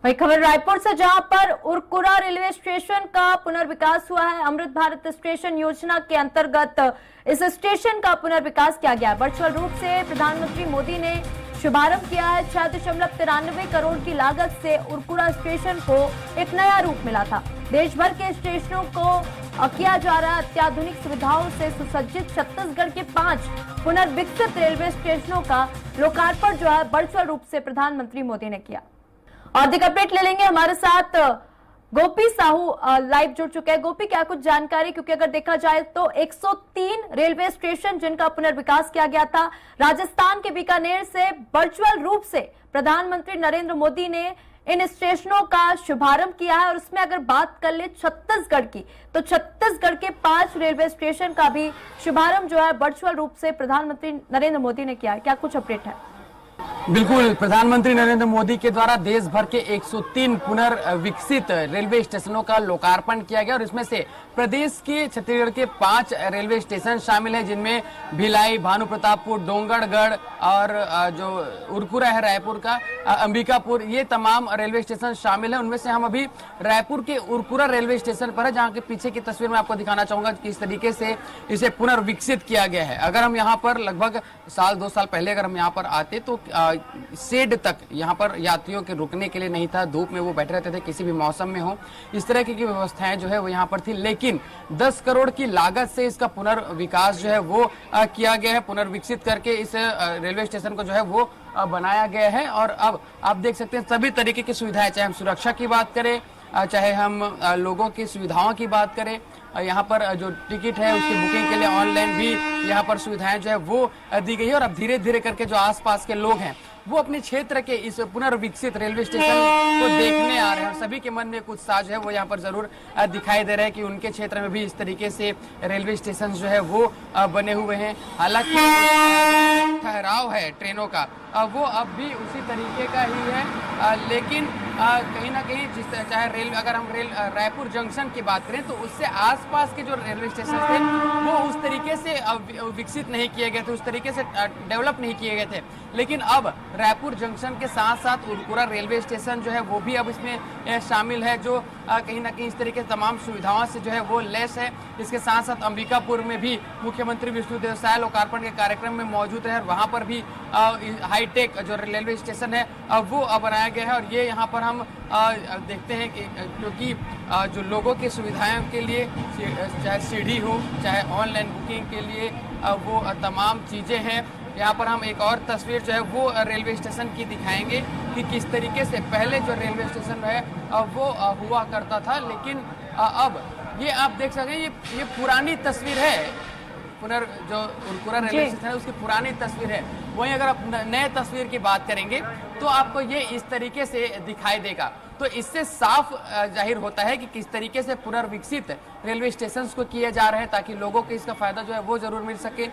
वही खबर रायपुर से, जहां पर उरकुरा रेलवे स्टेशन का पुनर्विकास हुआ है। अमृत भारत स्टेशन योजना के अंतर्गत इस स्टेशन का पुनर्विकास किया गया है। वर्चुअल रूप से प्रधानमंत्री मोदी ने शुभारंभ किया है। 6.93 करोड़ की लागत से उरकुरा स्टेशन को एक नया रूप मिला था। देश भर के स्टेशनों को किया जा रहा है अत्याधुनिक सुविधाओं से सुसज्जित। छत्तीसगढ़ के 5 पुनर्विकसित रेलवे स्टेशनों का लोकार्पण जो है वर्चुअल रूप से प्रधानमंत्री मोदी ने किया। और अधिक अपडेट ले लेंगे, हमारे साथ गोपी साहू लाइव जुड़ चुके हैं। गोपी, क्या कुछ जानकारी, क्योंकि अगर देखा जाए तो 103 रेलवे स्टेशन जिनका पुनर्विकास किया गया था, राजस्थान के बीकानेर से वर्चुअल रूप से प्रधानमंत्री नरेंद्र मोदी ने इन स्टेशनों का शुभारंभ किया है। और उसमें अगर बात कर ले छत्तीसगढ़ की, तो छत्तीसगढ़ के 5 रेलवे स्टेशन का भी शुभारंभ जो है वर्चुअल रूप से प्रधानमंत्री नरेंद्र मोदी ने किया है। क्या कुछ अपडेट है? बिल्कुल, प्रधानमंत्री नरेंद्र मोदी के द्वारा देश भर के 103 पुनर्विकसित रेलवे स्टेशनों का लोकार्पण किया गया और इसमें से प्रदेश के छत्तीसगढ़ के 5 रेलवे स्टेशन शामिल है, जिनमें भिलाई, भानुप्रतापपुर, डोंगरगढ़ और जो उरकुरा है रायपुर का, अंबिकापुर, ये तमाम रेलवे स्टेशन शामिल है। उनमें से हम अभी रायपुर के उरकुरा रेलवे स्टेशन पर है, जहाँ के पीछे की तस्वीर में आपको दिखाना चाहूंगा कि किस तरीके से इसे पुनर्विकसित किया गया है। अगर हम यहाँ पर लगभग 2 साल पहले अगर हम यहाँ पर आते तो शेड तक यहाँ पर यात्रियों के रुकने के लिए नहीं था, धूप में वो बैठे रहते थे, किसी भी मौसम में हो, इस तरह की व्यवस्थाएं जो है वो यहाँ पर थी। लेकिन 10 करोड़ की लागत से इसका पुनर्विकास जो है वो किया गया है। पुनर्विकसित करके इस रेलवे स्टेशन को जो है वो बनाया गया है और अब आप देख सकते हैं सभी तरीके की सुविधाएं, चाहे हम सुरक्षा की बात करें, चाहे हम लोगों की सुविधाओं की बात करें, यहाँ पर जो टिकट है उसकी बुकिंग के लिए ऑनलाइन भी यहाँ पर सुविधाएं जो है वो दी गई है। और अब धीरे धीरे करके जो आसपास के लोग हैं वो अपने क्षेत्र के इस पुनर्विकसित रेलवे स्टेशन को देखने आ रहे हैं और सभी के मन में कुछ उत्साह जो है वो यहाँ पर जरूर दिखाई दे रहा है कि उनके क्षेत्र में भी इस तरीके से रेलवे स्टेशन जो है वो बने हुए हैं। हालांकि ठहराव है ट्रेनों का वो अब भी उसी तरीके का ही है, लेकिन कहीं ना कहीं चाहे रेल, अगर हम रायपुर जंक्शन की बात करें तो उससे आसपास के जो रेलवे स्टेशन थे वो उस तरीके से विकसित नहीं किए गए थे, उस तरीके से डेवलप नहीं किए गए थे। लेकिन अब रायपुर जंक्शन के साथ साथ उरकुरा रेलवे स्टेशन जो है वो भी अब इसमें शामिल है, जो कहीं ना कहीं इस तरीके से तमाम सुविधाओं से जो है वो लेस है। इसके साथ साथ अंबिकापुर में भी मुख्यमंत्री विष्णुदेव साय लोकार्पण के कार्यक्रम में मौजूद रहे और वहां पर भी हाईटेक जो रेलवे स्टेशन है वो बनाया गया है। और ये यहाँ पर हम देखते हैं कि क्योंकि जो लोगों की सुविधाओं के लिए, चाहे सीढ़ी हो, चाहे ऑनलाइन बुकिंग के लिए वो तमाम चीज़ें हैं। यहाँ पर हम एक और तस्वीर जो है वो रेलवे स्टेशन की दिखाएंगे कि किस तरीके से पहले जो रेलवे स्टेशन है वो हुआ करता था, लेकिन अब ये आप देख सकते हैं ये पुरानी तस्वीर है। जो उरकुरा रेलवे स्टेशन है उसकी पुरानी तस्वीर है। वहीं अगर आप नए तस्वीर की बात करेंगे तो आपको ये इस तरीके से दिखाई देगा। तो इससे साफ जाहिर होता है कि किस तरीके से पुनर्विकसित रेलवे स्टेशंस को किए जा रहे हैं ताकि लोगों को इसका फायदा जो है वो जरूर मिल सके।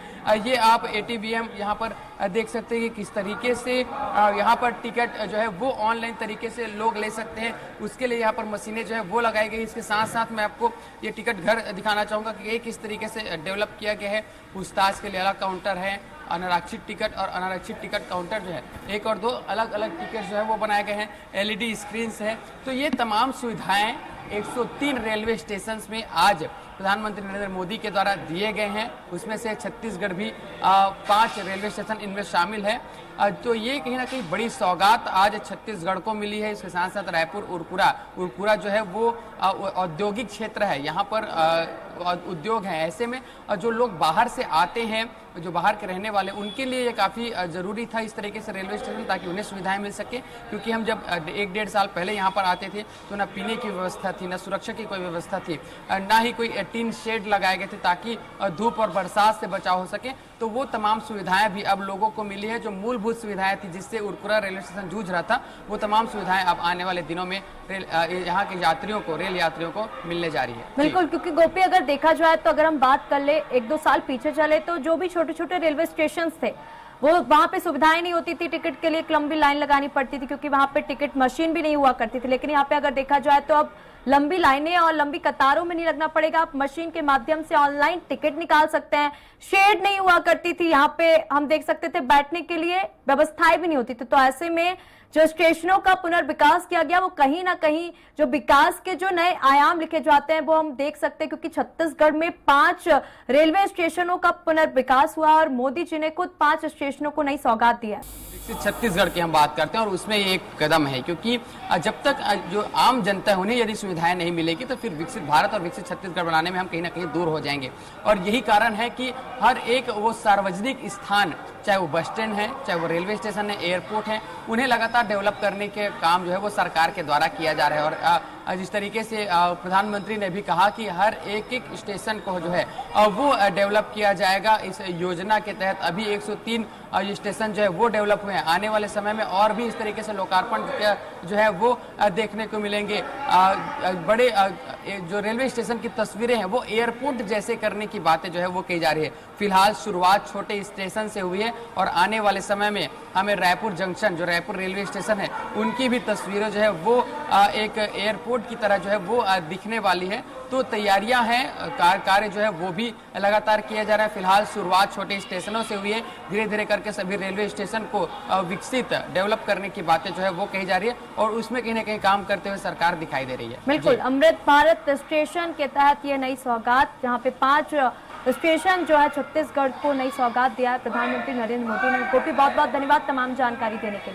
ये आप ATVM यहाँ पर देख सकते हैं कि किस तरीके से यहाँ पर टिकट जो है वो ऑनलाइन तरीके से लोग ले सकते हैं, उसके लिए यहाँ पर मशीनें जो है वो लगाई गई। इसके साथ साथ मैं आपको ये टिकट घर दिखाना चाहूँगा कि ये किस तरीके से डेवलप किया गया है। पूछताछ के लिए अलग काउंटर है, अनारक्षित टिकट और अनारक्षित टिकट काउंटर जो है 1 और 2 अलग अलग टिकट जो है वो बनाए गए हैं, LED स्क्रीन्स है। तो ये तमाम सुविधाएं 103 रेलवे स्टेशन में आज प्रधानमंत्री नरेंद्र मोदी के द्वारा दिए गए हैं। उसमें से छत्तीसगढ़ भी 5 रेलवे स्टेशन इनमें शामिल है। तो ये कहीं ना कहीं बड़ी सौगात आज छत्तीसगढ़ को मिली है। इसके साथ साथ रायपुर उरकुरा जो है वो औद्योगिक क्षेत्र है, यहाँ पर उद्योग है। ऐसे में जो लोग बाहर से आते हैं, जो बाहर के रहने वाले, उनके लिए ये काफ़ी ज़रूरी था इस तरीके से रेलवे स्टेशन, ताकि उन्हें सुविधाएं मिल सके। क्योंकि हम जब 1-1.5 साल पहले यहाँ पर आते थे तो ना पीने की व्यवस्था थी, ना सुरक्षा की कोई व्यवस्था थी, ना ही कोई टीन शेड लगाए गए थे ताकि धूप और बरसात से बचाव हो सके। तो वो तमाम सुविधाएं भी अब लोगों को मिली है। जो मूलभूत सुविधाएं थी जिससे उरकुरा रेलवे स्टेशन जूझ रहा था, वो तमाम सुविधाएं अब आने वाले दिनों में यहाँ के यात्रियों को, रेल यात्रियों को मिलने जा रही है। बिल्कुल, क्योंकि गोपी अगर देखा जाए तो अगर हम बात कर ले 1-2 साल पीछे चले तो जो भी छोटे छोटे रेलवे स्टेशन थे वो वहां पे सुविधाएं नहीं होती थी, टिकट के लिए एक लंबी लाइन लगानी पड़ती थी क्योंकि वहां पे टिकट मशीन भी नहीं हुआ करती थी। लेकिन यहाँ पे अगर देखा जाए तो अब लंबी लाइनें और लंबी कतारों में नहीं लगना पड़ेगा, आप मशीन के माध्यम से ऑनलाइन टिकट निकाल सकते हैं। शेड नहीं हुआ करती थी, यहाँ पे हम देख सकते थे बैठने के लिए व्यवस्थाएं भी नहीं होती थी। तो ऐसे में जो स्टेशनों का पुनर्विकास किया गया वो कहीं ना कहीं जो विकास के जो नए आयाम लिखे जाते हैं वो हम देख सकते हैं, क्योंकि छत्तीसगढ़ में 5 रेलवे स्टेशनों का पुनर्विकास हुआ और मोदी जी ने खुद 5 स्टेशनों को नई सौगात दी है। विकसित छत्तीसगढ़ की हम बात करते हैं और उसमें ये एक कदम है, क्योंकि जब तक जो आम जनता है उन्हें यदि सुविधाएं नहीं मिलेगी तो फिर विकसित भारत और विकसित छत्तीसगढ़ बनाने में हम कहीं ना कहीं दूर हो जाएंगे। और यही कारण है कि हर एक वो सार्वजनिक स्थान, चाहे वो बस स्टैंड है, चाहे वो रेलवे स्टेशन है, एयरपोर्ट है, उन्हें लगातार डेवलप करने के काम जो है वो सरकार के द्वारा किया जा रहा है। और जिस तरीके से प्रधानमंत्री ने भी कहा कि हर एक स्टेशन को जो है वो डेवलप किया जाएगा इस योजना के तहत। अभी 103 स्टेशन जो है वो डेवलप हुए हैं। आने वाले समय में और भी इस तरीके से लोकार्पण जो है वो देखने को मिलेंगे। बड़े जो रेलवे स्टेशन की तस्वीरें हैं वो एयरपोर्ट जैसे करने की बातें जो है वो की जा रही है। फिलहाल शुरुआत छोटे स्टेशन से हुई है और आने वाले समय में हमें रायपुर जंक्शन, जो रायपुर रेलवे स्टेशन है, उनकी भी तस्वीरें जो है वो एक एयरपोर्ट की तरह जो है वो दिखने वाली है। तो तैयारियां हैं, कार्य जो है वो भी लगातार किया जा रहा है। फिलहाल शुरुआत छोटे स्टेशनों से हुई है, धीरे धीरे करके सभी रेलवे स्टेशन को विकसित डेवलप करने की बातें जो है वो कही जा रही है और उसमें कहीं ना कहीं काम करते हुए सरकार दिखाई दे रही है। बिल्कुल, अमृत भारत स्टेशन के तहत ये नई सौगात, जहाँ पे 5 स्टेशन जो है छत्तीसगढ़ को नई सौगात दिया है प्रधानमंत्री नरेंद्र मोदी ने। गोपी, बहुत बहुत धन्यवाद तमाम जानकारी देने के लिए।